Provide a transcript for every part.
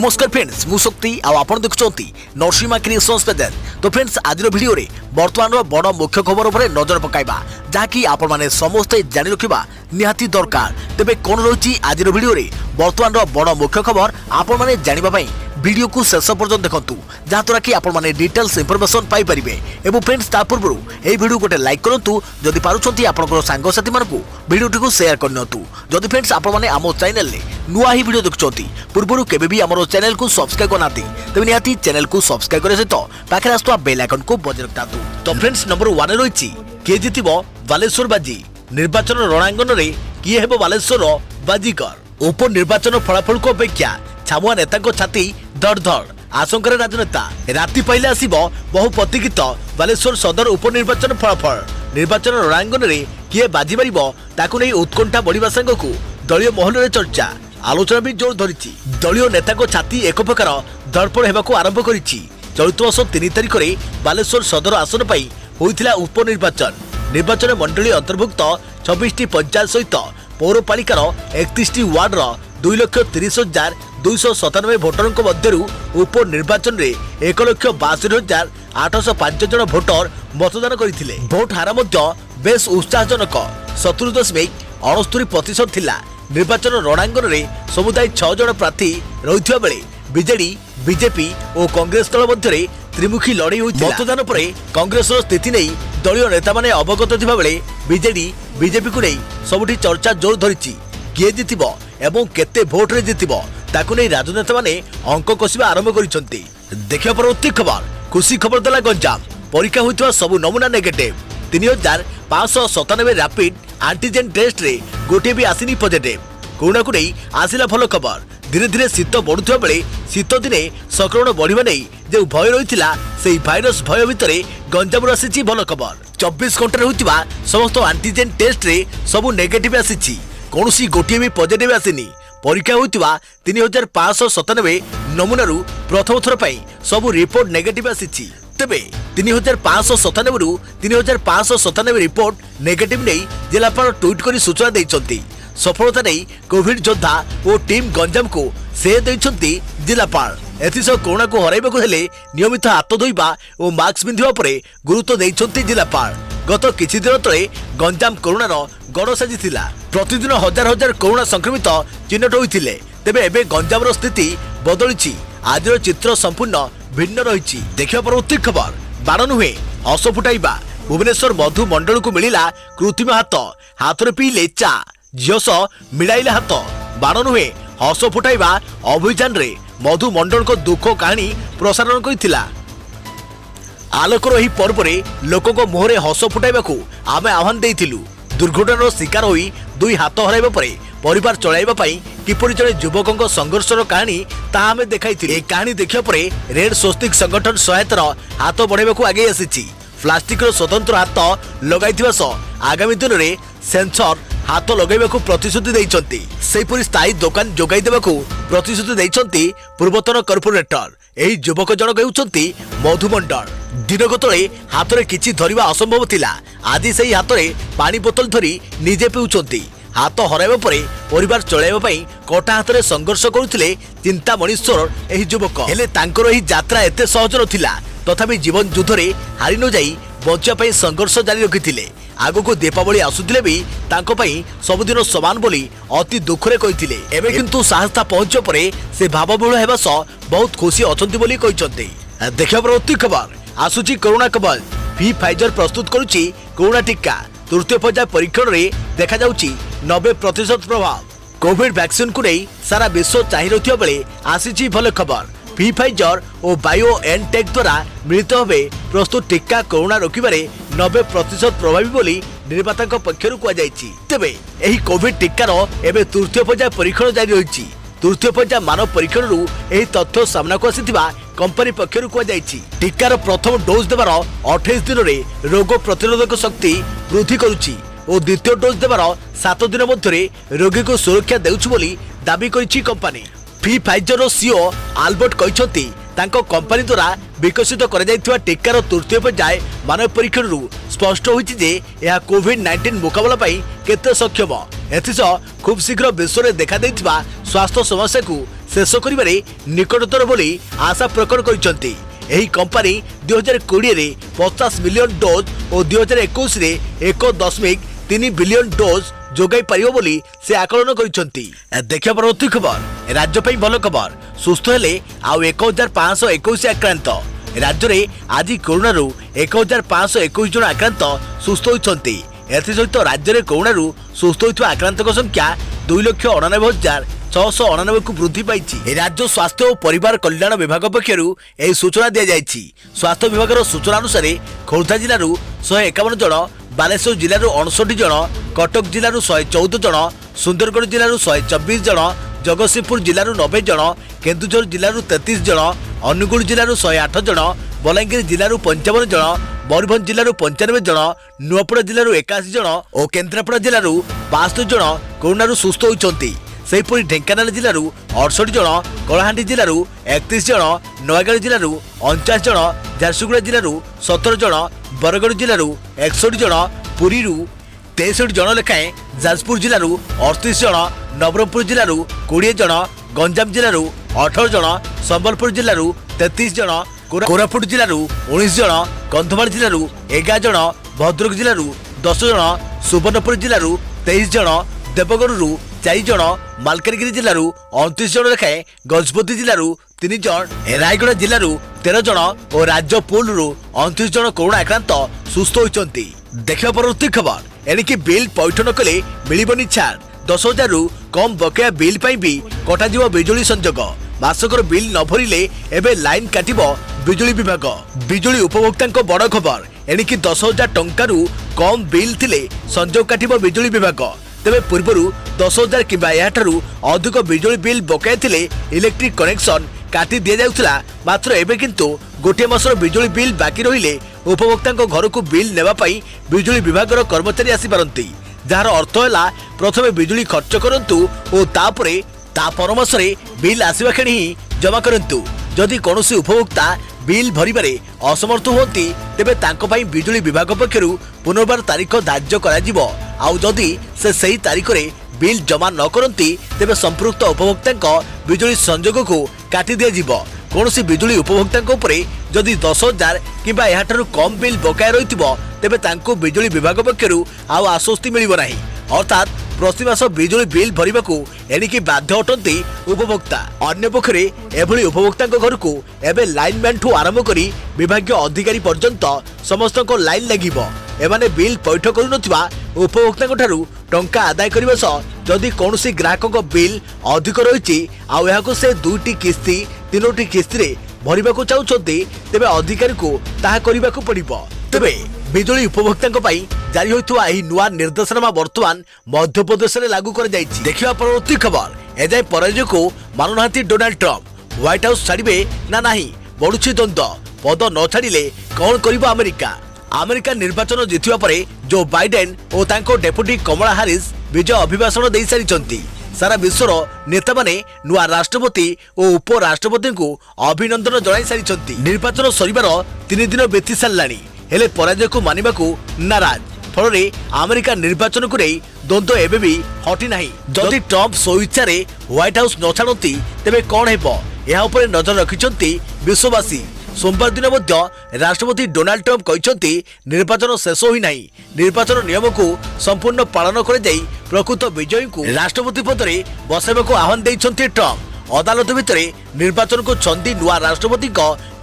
नमस्कार फ्रेंड्स मु शक्ति आपण देखुंती नरसिंहा क्रिएशंस पेज। तो फ्रेंड्स आज वीडियो रे वर्तमान बड़ मुख्य खबर उपर नजर पकाइबा जहाँकि आपण माने समस्ते जानि रखिबा निहाती दरकार। तेबे कोन रही आज वीडियो रे वर्तमान बड़ मुख्य खबर आपण माने जानिबा पई वीडियो को शेष पर्यंत देखंतु जहाँद्वारा कि आपण माने डिटेल्स इंफॉर्मेशन पाई परिबे। एवं फ्रेंड्स ता पूर्व ए वीडियो गोटे लाइक करंतु जदि पारुछंती आपनकर सांग साथी मानकु वीडियो को शेयर करनतु। जदि फ्रेंड्स आपण माने आमो चैनल ले नुआ ही वीडियो देखुछंती पूर्व केबे भी हमरो चैनल को सब्सक्राइब करनाती तबे निहाती चैनल को सब्सक्राइब करे सहित पाखे आस्तुवा बेल आइकन को बजाय रखतातु। तो फ्रेंड्स नंबर 1 रहिछि के जितिबो बालेश्वर बाजी निर्वाचन रणांगन रे किए हेबो बालेश्वर बाजीकर। उपनिर्वाचन फलाफल को अपेक्षा छामुआ नेता छाती धड़ धड़ आशंकार राजनेता राति पहले आसीबो बहु प्रतीक्षित बालेश्वर सदर उपनिर्वाचन फलाफल। निर्वाचन रणांगन रे किए बाजी मारिबो ताकु नै उत्कंठा बढ़िबा संगकु दलीय महल रे चर्चा आलोचना भी जोर धरिछि। दलीय नेता छाती एक प्रकार दर्पण हेबाकु आरंभ करिछि। चलित वर्ष 3 तारिख रे बालेश्वर सदर आसन पई होइथिला उपनिर्वाचन। निर्वाचन मंडली अंतर्भुक्त 26टी पंचायत सहित पौरपालिकार 31टी वार्ड 2,30,297 भोटर मध्यरु उपनिर्वाचन रे 1,62,805 जन भोटर मतदान करथिले। भोट हार मध्य बेस उत्साहजनक 70.69% थिला। निर्वाचन रणांगन रे समुदाय 6 जन प्रार्थी रहिथिबा बेले बीजेडी बीजेपी और कांग्रेस दल मध्य त्रिमुखी लड़ाई होइतिला। मतदान परे कांग्रेस स्थिति नै दलीय नेता माने अवगत थिबा बेले बीजेडी बीजेपी को नै सबुठी चर्चा जोर धरिछि। किए जितिबो एवं केते भोट रे जितिबो ताकु नै राजनेता माने अंक कसिबा आरंभ करिसंती। देखिया परवर्ती खबर खुशी खबर देला गंजाम परीक्षा होइतवा सब नमूना नेगेटिव 3,597 रैपिड एंटीजन टेस्ट रे गोटे भी आसिनी पॉजिटिव। कोरोना को नै आसिला भलो खबर। धीरे धीरे शीत बढ़ुवा बेले शीत दिने संक्रमण बढ़िबा नै जे भय रहितिला सेही भाइरस भय भितरे गंजाम आसीछि भलो खबर। 24 घंटा होइतिबा समस्त एंटीजन टेस्ट रे सब नेगेटिव आसीछि कोनोसी गोटे भी पॉजिटिव आसिनी। परीक्षा होइतिबा 3,597 नमूनारू प्रथम थर पई सब रिपोर्ट नेगेटिव आसीछि। तेबे 3,597 रु 3,597 रिपोर्ट नेगेटिव नै जिलापाल ट्वीट करी सूचना दैछंती। सफलता नै कोविड योद्धा और टीम गंजाम को से दैछंती जिलापाल। एथिसो कोरोना को हराइबाकु हेले नियमित हाथ धोइबा और मास्क पिंधिबा परे गुरुत्व दैछंती जिलापाल। गत किछि दिन तळे गंजाम कोरोनार गड़ साजिथिला। प्रतिदिन हजार हजार कोरोना संक्रमित चिन्हट होइथिले। तेबे एबे गंजामर स्थिति बदलिछि। आजर चित्र संपूर्ण भिन्न रहिछि। देखिया परवर्ती खबर बाण नुहे हस फुटाइबा भुवनेश्वर मधु मंडल को मिलिला कृत्रिम हाथ हाथरे पीले चा झीस मिलाइले हाथ। बाण नुहे हस फुटाइबा अभियान रे मधु मंडल को दुख कहानी प्रसारण करिथिला। आलोकर ही पर्व रे लोकों को मुहरे हस फुटाइबा को आमे आह्वान देइथिलु। दुर्घटनार शिकार होई दुई हाथ हराइबा परे परिवार चलाइबा पई किपरि जने युवकों संघर्षर कहानी ता आमे देखाइथिलु। ए कहानी देखिया परे रेड स्वस्तिक संगठन सहायतार हाथ बढ़ाइबा को आगे आसीछि। प्लास्टिक रो स्वतंत्र हाथ लगाइथिबा सो आगामी दिन रे सेंसर हाथ लगाइबा को प्रतिश्रुति दैछंती। सेहिपरि स्थायी दुकान जोगाई देबा को प्रतिश्रुति दैछंती पूर्वतन कॉर्पोरेटर। एही युवक जनक हेउछंती मधु मंडल। दिनक तळे हाथरे किछि धरिबा असंभव थिला। आज सेही हाथरे पानी बोतल धरी निजे पिउछंती। हाथ हराइबा परे परिवार चलाइबा पई कटा हाथरे संघर्ष करुथिले चिंतामणीश्वर एही युवक। हेले तांकर एही यात्रा एते सहज नथिला। तथापि जीवन युद्धरे हारि न जाई बच्चा पई संघर्ष जारी रखिथिले। आगको दीपावली आसुथिले भी तांको पई सबुदिन समान बोली अति दुखरे कहिथिले। एबे किंतु साहसता पहुंच परे से भावबहुल हेबा स बहुत खुशी अछंती बोली कहिसंती। देखिया परवर्ती खबर आसुची कोरोना कवच फाइजर प्रस्तुत करुची कोरोना टीका। तृतीय पर्याय परीक्षण रे देखा जाउची 90% प्रभाव। कोविड वैक्सीन को नहीं सारा विश्व चाहि रहिथिबा बेले आसीची भल खबर। फाइजर और बायोएनटेक द्वारा मिलित भावे प्रस्तुत टीका कोरोना रोकिबारे 90% प्रभावी बोली निर्माता पक्षरु कुआ जायछि। तेबे एही कोविड टीकार एबे तृतीय पर्याय परीक्षण जारी रहिछि। तृतीय पर्याय मानव परीक्षण रु एही तथ्य सामना को आसीथिबा कंपनी पक्षरु कुआ जायछि। टीकार प्रथम डोज देबार 28 दिन रे रोग प्रतिरोधक शक्ति वृद्धि करुछि और द्वितीय डोज देबार 7 दिन मध्य रोगी को सुरक्षा देउछि बोली दाबी करिछि कंपनी। फाइजर सीईओ आल्बर्ट कहिसंती तांको कंपनी द्वारा विकसित करा जायथिबा टीकार तृतीय पर्याय मानव परीक्षण रु स्पष्ट होइछि जे यह कोविड-19 मुकाबला पई केते सक्षम। एथिस खूब शीघ्र विश्व रे देखा दैथिबा स्वास्थ्य समस्या को शेष करिबारे निकटतर बोली आशा प्रकट करिसंती। एही कंपनी 2020 रे 50 मिलियन डोज और 2021 रे 1.3 बिलियन डोज जोगाई पारिबो बोली से आकलन करिसंती। देखिया परवर्ती खबर राज्य पई भल खबर सुस्थ हेले आउ 1521 आक्रांत। राज्य रे आज कोरोना 1521 जन आक्रांत सुस्थ होइछंती। एथि सहित राज्य रे कोरोना सुस्थ होइथवा आक्रांतक संख्या 2,98,689 को वृद्धि पाई। राज्य स्वास्थ्य और परिवार कल्याण विभाग पक्षरु एही सूचना दिया जायछि। स्वास्थ्य विभाग सूचना अनुसार खोर्धा जिल्लारू 151 जन, बालेश्वर जिल्लारू 59 जन, कटक जिल्लारू 114 जन, सुंदरगढ़ जिल्लारू 124 जन, जगतसिंहपुर जिल्लारू 90 जन, केन्दुझर जिल्लारू 33 जन, अनुगुल जिल्लारू 108 जन, बलांगीर जिल्लारू 55 जन, मयूरभंज जिल्लारू 95 जन, नुआपड़ा जिल्लारू 81 जन और केन्द्रापड़ा जिल्लारू 72 जन कोरोना सुस्थ होइछंती। सेहीपरि ढेंकानाल जिल्लारू 68 जन, कलाहांडी जिल्लारू 31 जन, नयागढ़ जिल्लारू 49 जन, झारसुगुड़ा जिल्लारू 17 जन, बरगढ़ जिल्लारू 61 जन, पुरीरू 63 जन लेखाएं, जाजपुर जिल्लारू 38 जन, नवरंगपुर जिल्लारू 20 जन, गंजाम जिल्लारू 18 जन, संबलपुर जिल्लारू 33 जन, कोरापुट जिल्लारू 19 जन, कंधमाल जिल्लारू 11 जन, भद्रक जिल्लारू 10 जन, सुवर्णपुर जिल्लारू 23 जन, देवगढ़ 4 जन, मालकानगिरी जिल्लारू 29 जन लेखाएं, गजपति जिल्लारू 3 जन, रायगढ़ जिल्लारू 13 जन और राजपुररू 29 जन कोरोना आक्रांत सुस्थ होइछंती। देखिबा परवर्ती खबर एणिकी बिल पैठ न कले मिलिबनी छाड़। 10,000 रु कम बकेया बिल पाई भी कटाଯିव बिजुली संजोग। मासकर बिल न भरिले एबे लाइन काटिबो बिजुली विभाग। बिजुली उपभोक्ता बड़ खबर एणिकी 10,000 टंकारु कम बिल थिले संजोग काटिबो बिजुली विभाग। तेबे पूर्वरु 10,000 किंबा याठारु अधिक बिजुली बिल बकाय थिले इलेक्ट्रिक कनेक्शन काटी दिया जाउथला। मात्र एबे किंतु गोटे मासर बिजुली बिल बाकी रहिले उपभोक्ता घर को बिल नेबा पई बिजुली विभाग कर्मचारी आसी पारंती। जार अर्थ है प्रथमे बिजुली खर्च करंतु और तापरे ता पर मासरे बिल आसीबा खेणी ही जमा करंतु। जदि कोनोसी उपभोक्ता बिल भरिबारे असमर्थ होती तेबे तांको पई बिजुली विभाग पक्षरु पुनर्बार तारीख धार्य करा जिवो। आउ जदि से सही तारीख रे बिल जमा न करंती तेबे संपृक्त उपभोक्ता बिजुली संजोग को काटी दिया जिवो। कोनोसी बिजुली उपभोक्ता उपरे जदि 10,000 किंबा याठारु कम बिल बकाय रहितिबो तेबे तांको बिजुली विभाग पक्षरु आउ आश्वस्ति मिलिबो नाही। अर्थात प्रति मास बिजुली बिल भरिबाकू एणिकी बाध्य अटंती उपभोक्ता। अन्य पक्षरे एभली उपभोक्ता घर को एबे लाइनमैन ठू आरंभ करी विभागीय अधिकारी पर्यंत समस्त लाइन लागिबो। एमाने बिल पैठ करुनथिबा उपभोक्ता ठारू टंका आदाय करबा सह जदि कोनोसी ग्राहक बिल अधिक रहिछि आ एहाको से 2टी किस्ती 3टी किस्ती रे भरिबाकू चाहुछन्ती तेबे अधिकारी को ताहा करिबाकू पड़िबो। तेबे बिजुली उपभोक्ता जारी होइथुआ एही नुआ निर्देशनामा वर्तमान मध्य प्रदेश में लागू कर जाइछि। देखिबा परवर्ती खबर एजाय पराजय को मानुनाहांती डोनाल्ड ट्रम्प। व्हाइट हाउस छाड़िबे ना नाही बढ़ुछि द्वंद्व। पद न छाड़िले कौन करिबो अमेरिका। अमेरिका निर्वाचन जितिबा परे जो बाइडेन और तांको डेपुटी कमला हारिस विजय अभिभाषण दे सारिछन्ती। सारा विश्वर नेता माने नुआ राष्ट्रपति और उपराष्ट्रपति को अभिनंदन जणाई सारिछन्ती। निर्वाचन सरिबार 3 दिन बीती सारलाणी हेले पराजय को मानिबाकू नाराज। फल अमेरिका निर्वाचन को नहीं द्वंद्व एबे भी हटी नाही। जदि ट्रम्प स्वेच्छा व्हाइट हाउस न छाड़ती तेबे कौन हेबो यहा उपरे नजर रखिछन्ती विश्ववासी। सोमवार दिन मध्य राष्ट्रपति डोनाल्ड ट्रम्प कहते निर्वाचन शेष होई नाही। निर्वाचन नियम को संपूर्ण पालन कर जाई प्रकृत विजयी को राष्ट्रपति पद में बसाइबाकू आह्वान देइछन्ती ट्रम्प। अदालत भितर निर्वाचन को छंदी नुआ राष्ट्रपति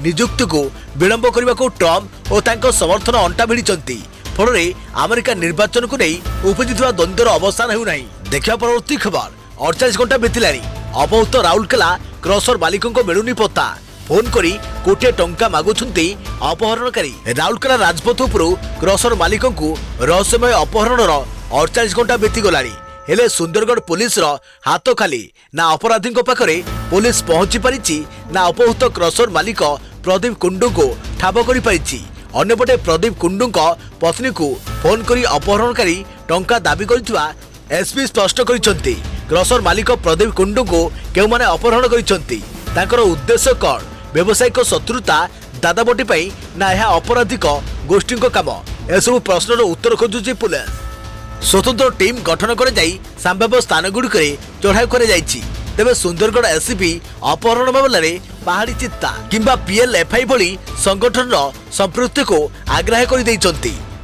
नियुक्ति को विलंब करने को ट्रम्प और तांको समर्थन अंटा भिड़िछन्ती। फल अमेरिका निर्वाचन को नहीं उपजिथुवा द्वंद्वर अवसान हेउ नाही। देखिबा परवर्ती खबर 48 घंटा बीतिलानी अपहृत राउरकेला क्रसर मालिकों को मिलुनी पत्ता। फोन करी कोटे टंका मागुछन्ती अपहरणकारी। राउरकेला राजपथ उपरू क्रसर मालिकों को रहस्यमय अपहरणर 48 घंटा बीती गलानी। हेले सुंदरगढ़ पुलिस हाथ खाली ना अपराधी पाखरे पुलिस पहुंची पारिछि ना अपहृत क्रसर मालिक प्रदीप कुंडू को ठाब करि पारिछि। अन्यपटे प्रदीप कुंडू पत्नी को फोन करी अपहरणकारी टंका दाबी करिथिबा एसपी स्पष्ट करिसंती। क्रसर मालिक प्रदीप कुंडू को केउ माने अपहरण करिसंती तांकर उद्देश्य कौन व्यावसायिक शत्रुता दादाबटी पई ना यह अपराधिक गोष्ठी काम एसबू प्रश्नर उत्तर खोजुछि पुलिस। स्वतंत्र टीम गठन कर संभाव्य स्थान गुड़िक चढ़ाऊ कर तेबे सुंदरगढ़ एससीपी अपहरण मामलें पहाड़ी चित्ता किंबा पीएलएफआई भली संगठन संपृक्ति को आग्रह कर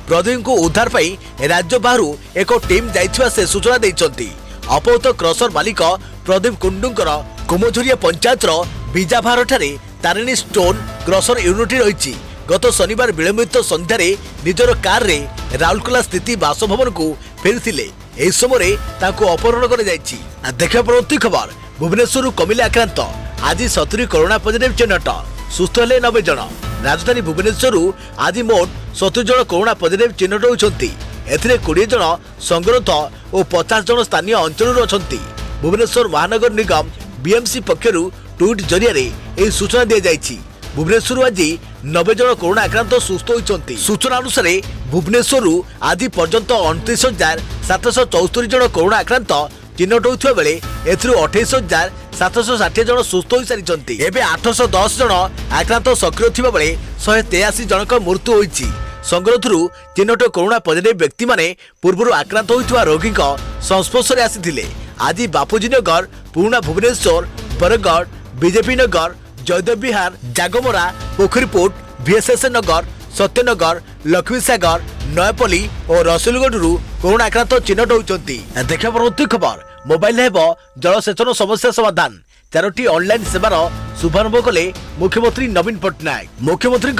प्रदीप को उद्धार पाई राज्य बाहर एक टीम जाइथिबा से सूचना देइचंती। अपहृत क्रसर मालिक प्रदीप कुंडुंकर कुमझुरिया पंचायत बीजाभार ठारे तारिणी स्टोन क्रसर यूनिट रही। गत शनिवार विलंबित संध्यार निजर कार रे राउरकेला स्थित बासभवन को फेरी एही समय अपहरण कर देखा परवर्ती खबर भुवनेश्वर कमिले आक्रांत आज 70 कोरोना पॉजिटिव चिन्हट सुस्थ हेले 90 जन। राजधानी भुवनेश्वर आज मोट 70 जन कोरोना पॉजिटिव चिन्हट होती। 20 जन संगरोध और 50 जन स्थानीय अंचल अच्छा। भुवनेश्वर महानगर निगम बीएमसी पक्षर ट्वीट जरिए सूचना दी जाएगी। भुवनेश्वर आज 90 जन कोरोना आक्रांत सुस्थ होती। सूचना अनुसार भुवनेश्वर आज पर्यंत 29,774 जन कोरोना आक्रांत चिन्हट होता बेले एथुरु 28,760 जन सुस्थ हो सारी। एवं 810 जन आक्रांत सक्रिय थिबा बेले 183 जनक मृत्यु होईछि। संगरोधरू चिन्हट कोरोना पॉजिटिव व्यक्ति माने पूर्व आक्रांत होइथिबा रोगी संस्पर्श में आसिथिले। आज बापूजी नगर, पुराना भुवनेश्वर, बरगढ़, बीजेपी नगर, जयदेव विहार, जागमरा, पोखरीपुट, VSS नगर, सत्यनगर, लक्ष्मीसागर, नयापल्ली और रसुलगढ़ कोरोना आक्रांत चिन्हट होती। देखा परवर्ती खबर मोबाइल हेब जलसेचन समस्या समाधान 4टी ऑनलाइन सेवार शुभारंभ कले मुख्यमंत्री नवीन पट्टनायक। मुख्यमंत्री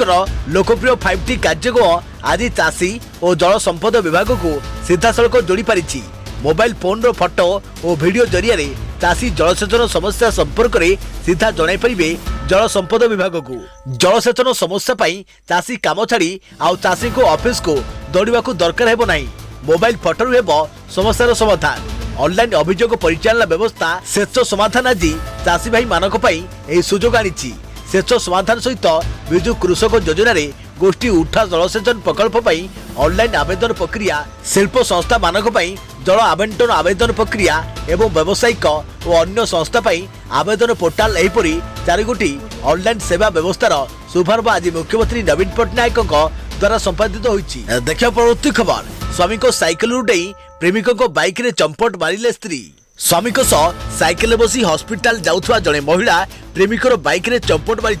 लोकप्रिय 5T कार्यक्रम आज चाषी और जल संपद विभाग को सीधासलख जोड़ी पारिछि। मोबाइल फोन रो फोटो और वीडियो जरिया चाषी जलसेचन समस्या संपर्क में सीधा जणाई पारिबे जल संपद विभाग को। जलसेचन समस्या पाई चाषी काम छाड़ी आउ चाषी को ऑफिस को दौड़ा दरकार हेबो नाही। मोबाइल फोटो हेबो समस्यार समाधान। ऑनलाइन अभियोग परिचालना व्यवस्था सेच समाधान आज चाषी भाई मानक पाई एही सुजोग आनिछि। सेच समाधान सहित विजु कृषक योजना रे गोष्ठी उठा जलसेचन प्रकल्प पाई ऑनलाइन आवेदन प्रक्रिया, शिल्प संस्था मानक पाई जल आवंटन आवेदन प्रक्रिया एवं व्यावसायिक और अन्य संस्था पाई आवेदन पोर्टाल एहीपरि 4 गोटी ऑनलाइन सेवा व्यवस्थार शुभारंभ आज मुख्यमंत्री नवीन पट्टनायक द्वारा संपादित होईछि। देखा परवर्ती खबर स्वामी को साइकिल डेई प्रेमिक को बाइक रे चंपट मारिले स्त्री। स्वामी साइकेल बसी हॉस्पिटल जाउथवा जने महिला प्रेमिकर बाइक रे चंपट मारी।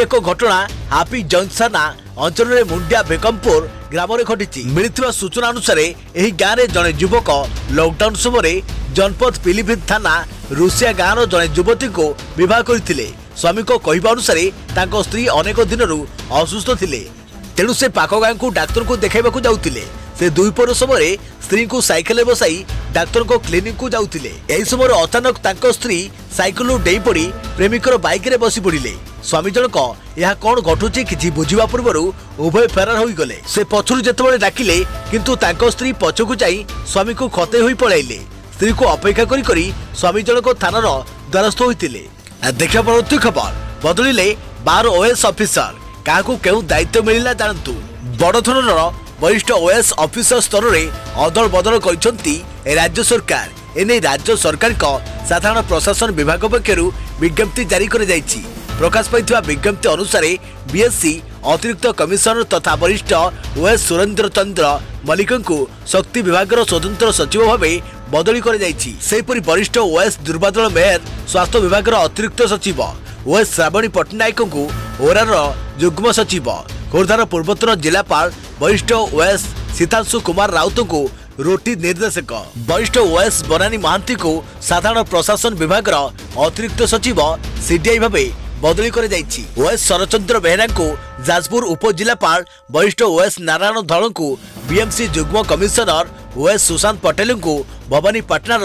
एक घटना हापी जंक्शन अंचल में मुंडिया बेकमपुर ग्राम में घटी। मिलता सूचना अनुसार यही गाँव में जड़े युवक लॉकडाउन समय जनपद पिलीभीत थाना रुसिया गाँव जड़े युवती को विवाह करते। स्वामी को कहवा अनुसार स्त्री अनेक दिन असुस्थ थिले, तेणु से पाख गाँव को डाक्तर को देखा जाउतिले। से दुईपर समय स्त्री को साइकेल बसाई डाक्तर को क्लिनिक को जाउतिले। एही समय अचानक तांको स्त्री साइकेल डेई पड़ी प्रेमिकर बाइक रे बसी पड़िले। स्वामी जनक यह कौन घटुची किछि बुझिबा पूर्व उभय फेरार होई गले। से पछरु जेतेबेले डाकिले किंतु तांको स्त्री पछकु जाई स्वामी को खते होई पळाइले। स्त्री को अपेक्षा करी करी स्वामी जनक थानार द्वारस्थ होइतिले। देखा परवर्ती खबर बदलिले 12 OS ऑफिसर काहाकू केउ दायित्व मिलिला जानतु। बड़धरणर वरिष्ठ OS ऑफिसर स्तर में अदल बदल करछंती राज्य सरकार। एने राज्य सरकार को साधारण प्रशासन विभाग पक्षरु विज्ञप्ति जारी कर जायछि। प्रकाश पाइथिबा विज्ञप्ति अनुसार BSc अतिरिक्त कमिशनर तथा वरिष्ठ OS सुरेंद्र चंद्र मल्लिक को शक्ति विभाग स्वतंत्र सचिव भाव बदली कर जायछि। सेहिपरि वरिष्ठ OS दुर्बादल मेयर स्वास्थ्य विभाग अतिरिक्त सचिव OS श्रावणी पट्टनायक को ओरार युग्म सचिव, खोर्धार पूर्वतन जिलापाल वरिष्ठ OS सीतांशु कुमार राउत को रोटी निर्देशक, वरिष्ठ OS बनानी महांती को साधारण प्रशासन विभाग अतिरिक्त सचिव CDI भावे बदली कर जायछि। OS शरचंद्र बेहरा को जाजपुर उपजिलापाल, वरिष्ठ OS नारायण धल को BMC युग्म कमिशनर, OS सुशांत पटेल को भवानीपाटनार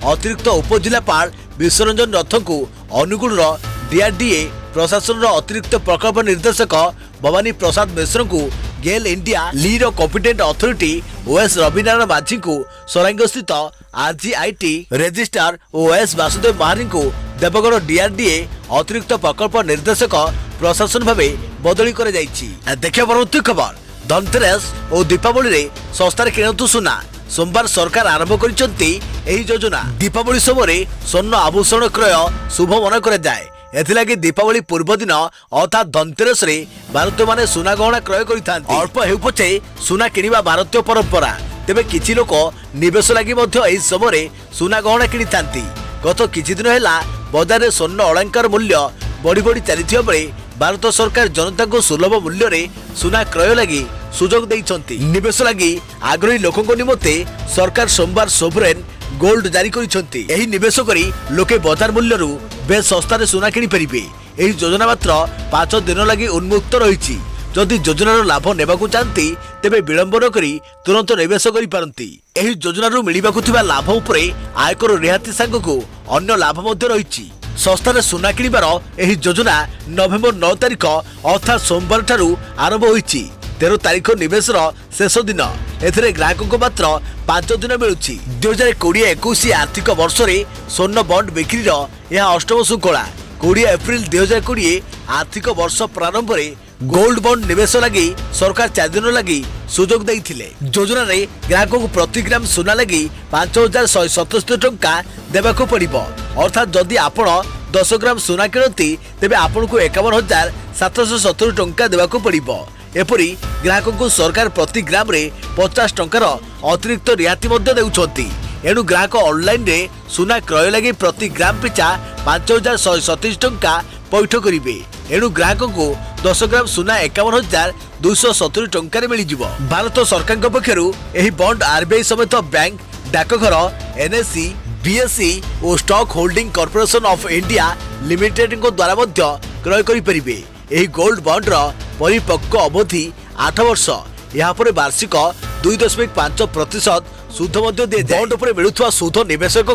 अतिरिक्त उपजिलापाल, विश्वरंजन रथ को अनुगुल DRDA प्रशासन अतिरिक्त प्रकल्प निर्देशक, भवानी प्रसाद मिश्र को GAIL India lead competent authority, OS Ravinarayan Majhi को सरांग स्थित RGIT registrar, OS Vasudev Mahari को देवगढ़ DRDA अतिरिक्त प्रकल्प निर्देशक प्रशासन भावे बदली कर जायछि। देखा परवर्ती खबर धनतेरस और दीपावली रे सस्तार किणतु सुना। सोमवार सरकार आरंभ करिसंती एही योजना। दीपावली समय स्वर्ण आभूषण क्रय शुभ मन कर जाए। एथिलागि दीपावली पूर्व दिन अर्थात धनतेरस रे भारतीय माने सुना गहना क्रय करिथांती। अल्प हेउ पछे सुना किनिबा भारतीय परंपरा, तेबे किछि लोक निवेश लागि मध्य एही समय सुना गहना किनिथांती। गत किछि दिन हैला बजार रे स्वर्ण अलंकार मूल्य बढ़ी बढ़ी चलीथिबा बेले भारत सरकार जनता को सुलभ मूल्य रे सुना क्रय लगी सुजोग दैछंती। निवेश लगी आग्रही लोकंको निमते सरकार सोमवार सोवरेन गोल्ड जारी करिसंती। एही निवेश करी लोके बाजार मूल्य रु बेस सस्ता रे सुना किनि परिबे। एही योजना मात्र 5 दिन लगी उन्मुक्त रहिछि। जदि योजनार लाभ नेबाकू चाहती तेबे विलंब न करी तुरंत निवेश करि पारंती। एही योजनारू मिलिबाकू थिबा लाभ उपरे आयकर रिहाती सांगकू अन्य लाभ मध्य रहिछि। सस्तार सुना किणिबार एही योजना नवेम्बर 9 तारिख अर्थात सोमवार ठारू आरंभ होईछि। 13 तारिख निवेशर शेष दिन। एथिरे ग्राहकको मात्र 5 दिन मिलुछि। 2020-21 आर्थिक वर्ष रे स्वर्ण बॉन्ड बिक्रीर यह अष्टम शृंखला। 20 एप्रिल 2020 आर्थिक वर्ष प्रारंभ रे गोल्ड बॉन्ड निवेश लगी सरकार 4 दिन लगी सुजोग देइथिले। योजना रे ग्राहक को प्रति ग्राम सुना लगी 5177 टंका देबाको पड़िबो। अर्थात जदि आपण 10 ग्राम सुना किणती तेबे आपण को 51770 टंका देबाको पड़िबो। एपरी ग्राहक को सरकार प्रति ग्राम रे 50 टंकार अतिरिक्त रिहाती मध्य देउछंती। एणु ग्राहक ऑनलाइन रे सुना क्रय लगी प्रति ग्राम पिछा 5127 टंका पैठ करिवे। एणु ग्राहक को 10 ग्राम सुना 51270 टंका मिल जिवो। भारत सरकार पक्षरु एही बॉन्ड आरबीआई समेत बैंक डाकघर एनएससी बीएसई और stock holding corporation of India limited को द्वारा मध्य क्रय करि परिबे। एही गोल्ड बॉन्ड रो परिपक्व अवधि 8 वर्ष। यहाँ पर वार्षिक 2.5% सुध मध्य दे बॉन्ड पर मिलुथवा सुध निवेशक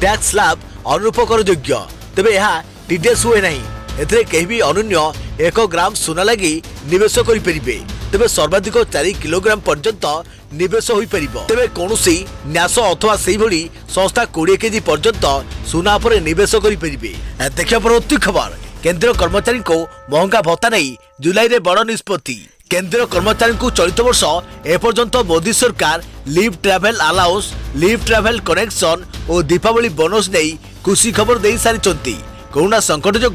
टैक्स स्लैब अनुरूप करयोग्य। तेबे यहाँ टीडीएस हुए नहीं। एथिरे केही भी अनुन्य 1 ग्राम सुना लगी निवेश करि परिबे। तेबे सर्वाधिक 4 किलोग्राम पर्यंत निवेश होई परिबो। तेबे कोनोसी न्यास अथवा सेही भली संस्था 20 केजी पर्यंत सुना पर निवेश करि परिबे। देखिया परवर्ती खबर। केंद्र कर्मचारी को महंगा भत्ता नहीं जुलाई रे बड़ निष्पत्ति। केंद्र कर्मचारी को चलित वर्ष एपर्यंत मोदी सरकार leave travel allowance, leave travel connection और दीपावली बोनस नहीं खुशी खबर दे सारी। कोरोना संकट जो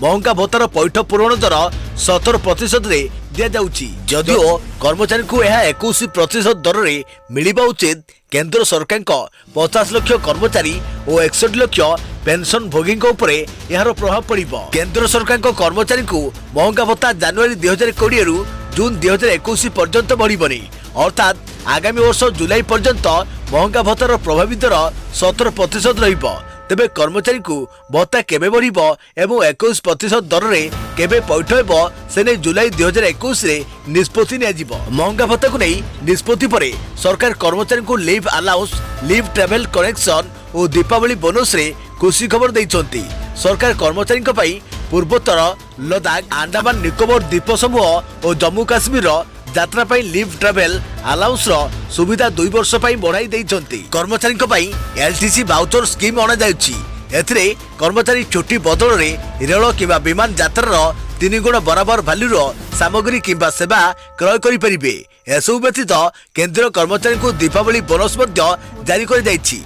महंगा भत्तार पैठ पूरण दर 17% रे दिया जाउची। जदिओ कर्मचारी को यह 21% दर रे मिलिबा उचित। केंद्र सरकार को 50 लाख कर्मचारी और 61 लाख पेंशन भोगी उपरे यार प्रभाव पड़िबो। केंद्र सरकार को कर्मचारी को महंगा भत्ता जनवरी 2020 रु जून 2021 पर्यंत बढ़िबनी। अर्थात आगामी वर्ष जुलाई पर्यंत महंगा भत्तार प्रभावी दर 17% रहिबो। तेबे कर्मचारी को भत्ता केबे बढ़िबो एवं 21% दर रे केबे पैठ हेबो सेने जुलाई 2021 रे निष्पत्ति निया जिवो। महंगा भत्ता को नहीं निष्पत्ति परे सरकार कर्मचारी को leave allowance, leave travel connection और दीपावली बोनस रे खुशी खबर दैछंती। सरकार कर्मचारी पई पूर्वोत्तर लद्दाख, अंडमान निकोबर द्वीप समूह और जम्मू काश्मीर यात्रा पाई लीव ट्रैवल अलाउंस रो सुविधा 2 वर्ष पाई बढ़ाई दैछंती। कर्मचारी पाई एलटीसी वाउचर स्कीम अना जाउची। एथिरे कर्मचारी छुट्टी बदल रे रेल किबा विमान यात्रा रो 3 गुण बराबर वैल्यू रो सामग्री किबा सेवा क्रय करि परिबे। एसु व्यतीत केंद्र कर्मचारी को दीपावली बोनस मध्य जारी कर जाइछि।